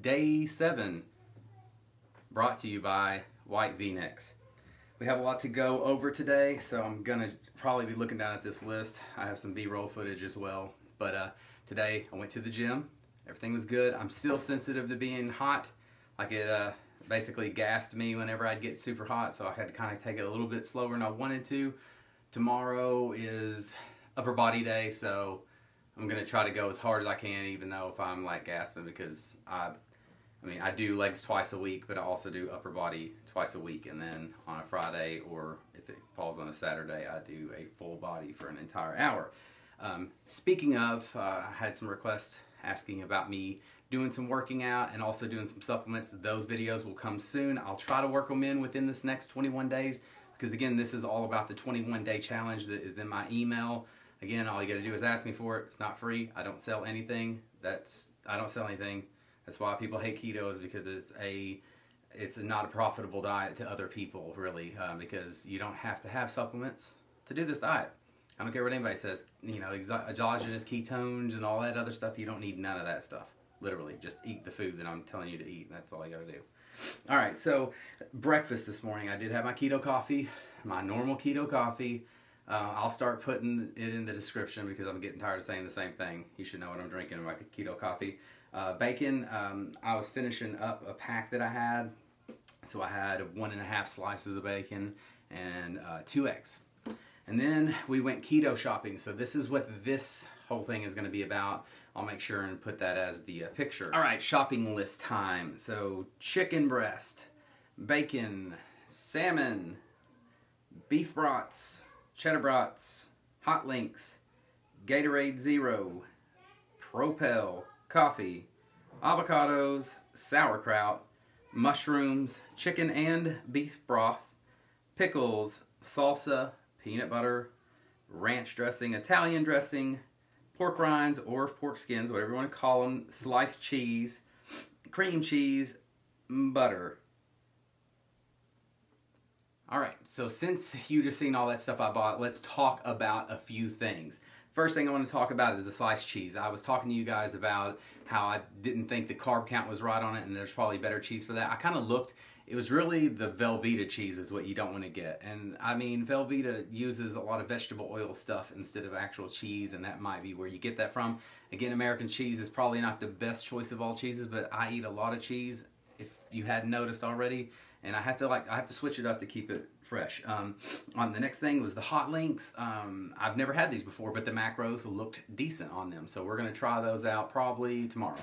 Day 7, brought to you by White V-Necks. We have a lot to go over today, so I'm going to probably be looking down at this list. I have some B-roll footage as well, but today I went to the gym. Everything was good. I'm still sensitive to being hot. Like it basically gassed me whenever I'd get super hot, so I had to kind of take it a little bit slower than I wanted to. Tomorrow is upper body day, so I'm going to try to go as hard as I can, even though if I'm like gasping, because I do legs twice a week, but I also do upper body twice a week, and then on a Friday, or if it falls on a Saturday, I do a full body for an entire hour. Speaking of, I had some requests asking about me doing some working out and also doing some supplements. Those videos will come soon. I'll try to work them in within this next 21 days, because again, this is all about the 21-day challenge that is in my email. Again, all you got to do is ask me for it. It's not free. I don't sell anything. I don't sell anything. That's why people hate keto, is because it's not a profitable diet to other people, really, because you don't have to have supplements to do this diet. I don't care what anybody says, exogenous ketones and all that other stuff. You don't need none of that stuff. Literally, just eat the food that I'm telling you to eat. That's all you got to do. All right, so breakfast this morning, I did have my keto coffee, my normal keto coffee. I'll start putting it in the description because I'm getting tired of saying the same thing. You should know what I'm drinking in my keto coffee. Bacon, I was finishing up a pack that I had. So I had 1.5 slices of bacon and 2 eggs. And then we went keto shopping. So this is what this whole thing is going to be about. I'll make sure and put that as the picture. All right, shopping list time. So chicken breast, bacon, salmon, beef brats, cheddar brats, hot links, Gatorade Zero, Propel, coffee, avocados, sauerkraut, mushrooms, chicken and beef broth, pickles, salsa, peanut butter, ranch dressing, Italian dressing, pork rinds or pork skins, whatever you want to call them, sliced cheese, cream cheese, butter. Alright, so since you just seen all that stuff I bought, let's talk about a few things. First thing I want to talk about is the sliced cheese. I was talking to you guys about how I didn't think the carb count was right on it, and there's probably better cheese for that. I kind of looked. It was really the Velveeta cheese is what you don't want to get. And I mean, Velveeta uses a lot of vegetable oil stuff instead of actual cheese, and that might be where you get that from. Again, American cheese is probably not the best choice of all cheeses, but I eat a lot of cheese, if you hadn't noticed already. And I have to switch it up to keep it fresh. On the next thing was the hot links. I've never had these before, but the macros looked decent on them, so we're going to try those out probably tomorrow.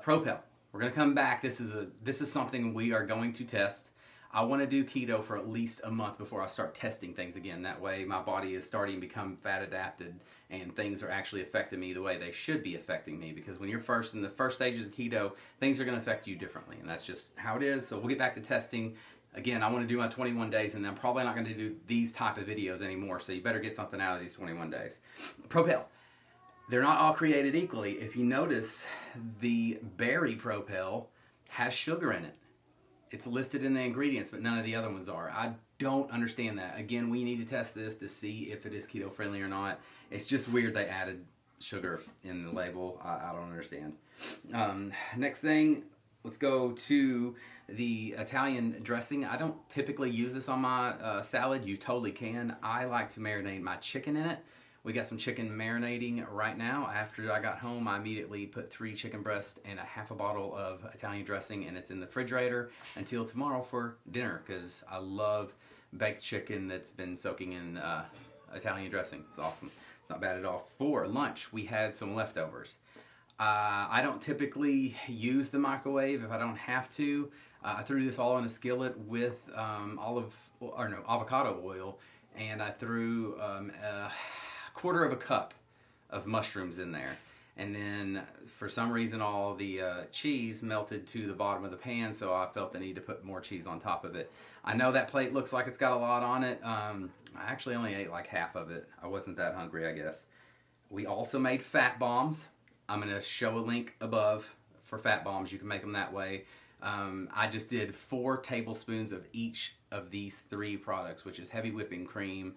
Propel. We're going to come back. This is something we are going to test. I want to do keto for at least a month before I start testing things again. That way my body is starting to become fat adapted and things are actually affecting me the way they should be affecting me. Because when you're in the first stages of keto, things are going to affect you differently. And that's just how it is. So we'll get back to testing. Again, I want to do my 21 days, and I'm probably not going to do these type of videos anymore. So you better get something out of these 21 days. Propel. They're not all created equally. If you notice, the berry Propel has sugar in it. It's listed in the ingredients, but none of the other ones are. I don't understand that. Again, we need to test this to see if it is keto friendly or not. It's just weird they added sugar in the label. I don't understand. Next thing, let's go to the Italian dressing. I don't typically use this on my salad. You totally can. I like to marinate my chicken in it. We got some chicken marinating right now. After I got home, I immediately put 3 chicken breasts and a half a bottle of Italian dressing, and it's in the refrigerator until tomorrow for dinner, because I love baked chicken that's been soaking in Italian dressing. It's awesome. It's not bad at all. For lunch, we had some leftovers. I don't typically use the microwave if I don't have to. I threw this all in a skillet with avocado oil, and I threw a quarter of a cup of mushrooms in there, and then for some reason all the cheese melted to the bottom of the pan, so I felt the need to put more cheese on top of it. I know that plate looks like it's got a lot on it. I actually only ate like half of it. I wasn't that hungry, I guess. We also made fat bombs. I'm going to show a link above for fat bombs. You can make them that way. I just did 4 tablespoons of each of these 3 products, which is heavy whipping cream,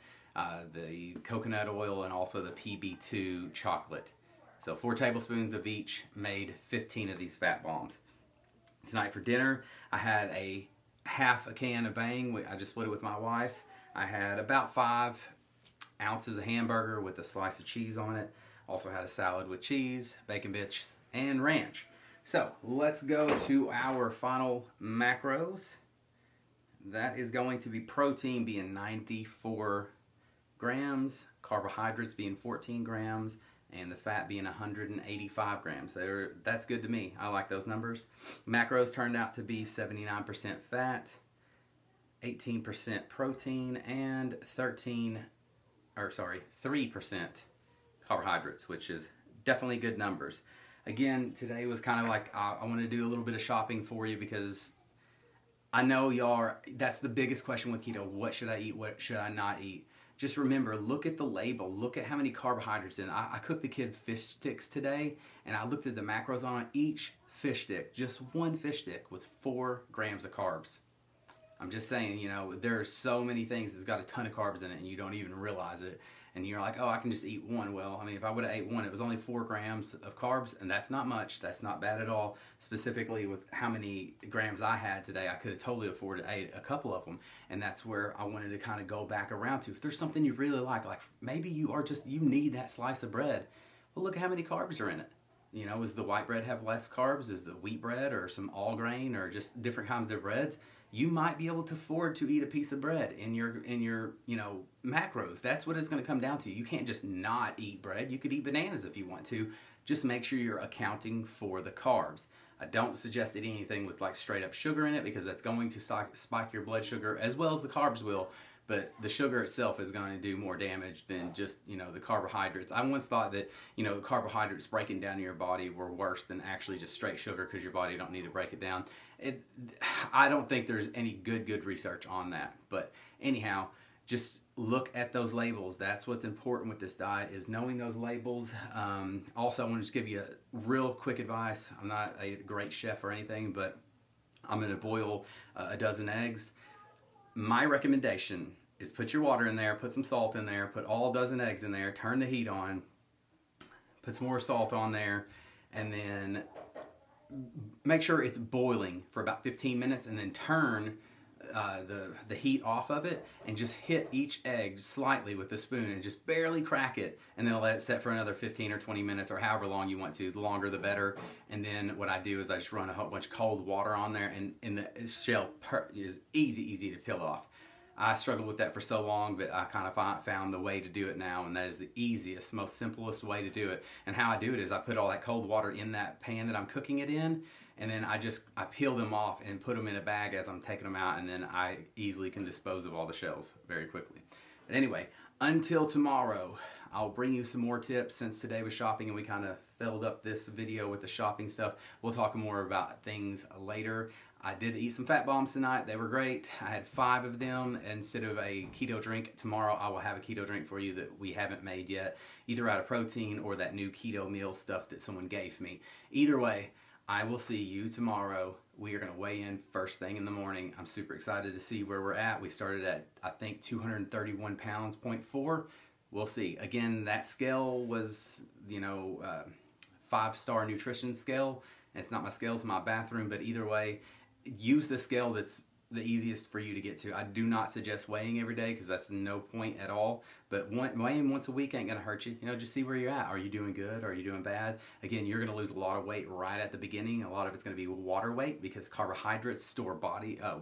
the coconut oil, and also the PB2 chocolate. So 4 tablespoons of each made 15 of these fat bombs. Tonight for dinner, I had a half a can of Bang. I just split it with my wife. I had about 5 ounces of hamburger with a slice of cheese on it. Also had a salad with cheese, bacon bits, and ranch. So let's go to our final macros. That is going to be protein being 94 grams, carbohydrates being 14 grams, and the fat being 185 grams. That's good to me. I like those numbers. Macros turned out to be 79% fat, 18% protein, and 3% carbohydrates, which is definitely good numbers. Again, today was kind of like I want to do a little bit of shopping for you because I know that's the biggest question with keto. What should I eat? What should I not eat? Just remember, look at the label. Look at how many carbohydrates in it. I cooked the kids' fish sticks today, and I looked at the macros on it. Each fish stick, just one fish stick, was 4 grams of carbs. I'm just saying, there are so many things that's got a ton of carbs in it, and you don't even realize it. And you're like, oh, I can just eat one. Well, I mean, if I would have ate one, it was only 4 grams of carbs, and that's not much. That's not bad at all. Specifically with how many grams I had today, I could have totally afforded to eat a couple of them. And that's where I wanted to kind of go back around to. If there's something you really like maybe you need that slice of bread. Well, look at how many carbs are in it. Does the white bread have less carbs? Is the wheat bread or some all grain or just different kinds of breads? You might be able to afford to eat a piece of bread in your macros. That's what it's going to come down to. You can't just not eat bread. You could eat bananas if you want to. Just make sure you're accounting for the carbs. I don't suggest eating anything with straight up sugar in it because that's going to spike your blood sugar as well as the carbs will. But the sugar itself is going to do more damage than just, the carbohydrates. I once thought that, carbohydrates breaking down in your body were worse than actually just straight sugar because your body don't need to break it down. I don't think there's any good research on that. But anyhow, just look at those labels. That's what's important with this diet, is knowing those labels. Also, I want to just give you a real quick advice. I'm not a great chef or anything, but I'm going to boil a dozen eggs. My recommendation is put your water in there, put some salt in there, put all dozen eggs in there, turn the heat on, put some more salt on there, and then make sure it's boiling for about 15 minutes, and then turn the heat off of it and just hit each egg slightly with the spoon and just barely crack it, and then let it set for another 15 or 20 minutes or however long you want to. The longer the better. And then what I do is I just run a whole bunch of cold water on there, and the shell is easy to peel off. I struggled with that for so long, but I kind of found the way to do it now, and that is the easiest, most simplest way to do it. And how I do it is I put all that cold water in that pan that I'm cooking it in, and then I peel them off and put them in a bag as I'm taking them out, and then I easily can dispose of all the shells very quickly. But anyway, until tomorrow, I'll bring you some more tips. Since today was shopping and we kind of filled up this video with the shopping stuff, we'll talk more about things later. I did eat some fat bombs tonight. They were great. I had 5 of them instead of a keto drink. Tomorrow I will have a keto drink for you that we haven't made yet, either out of protein or that new keto meal stuff that someone gave me. Either way, I will see you tomorrow. We are going to weigh in first thing in the morning. I'm super excited to see where we're at. We started at, I think, 231 pounds, 0.4. We'll see. Again, that scale was, 5-star nutrition scale. It's not my scale, it's my bathroom, but either way, use the scale that's the easiest for you to get to. I do not suggest weighing every day because that's no point at all. But weighing once a week ain't going to hurt you. Just see where you're at. Are you doing good? Are you doing bad? Again, you're going to lose a lot of weight right at the beginning. A lot of it's going to be water weight because carbohydrates store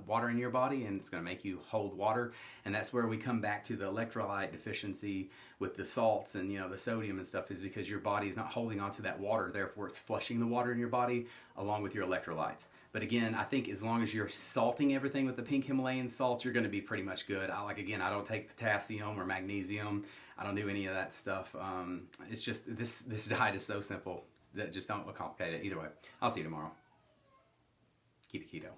water in your body, and it's going to make you hold water. And that's where we come back to the electrolyte deficiency with the salts and the sodium and stuff, is because your body is not holding on to that water. Therefore, it's flushing the water in your body along with your electrolytes. But again, I think as long as you're salting everything with the pink Himalayan salt, you're going to be pretty much good. I don't take potassium or magnesium. I don't do any of that stuff. It's just this diet is so simple. Just don't complicate it. Either way, I'll see you tomorrow. Keep it keto.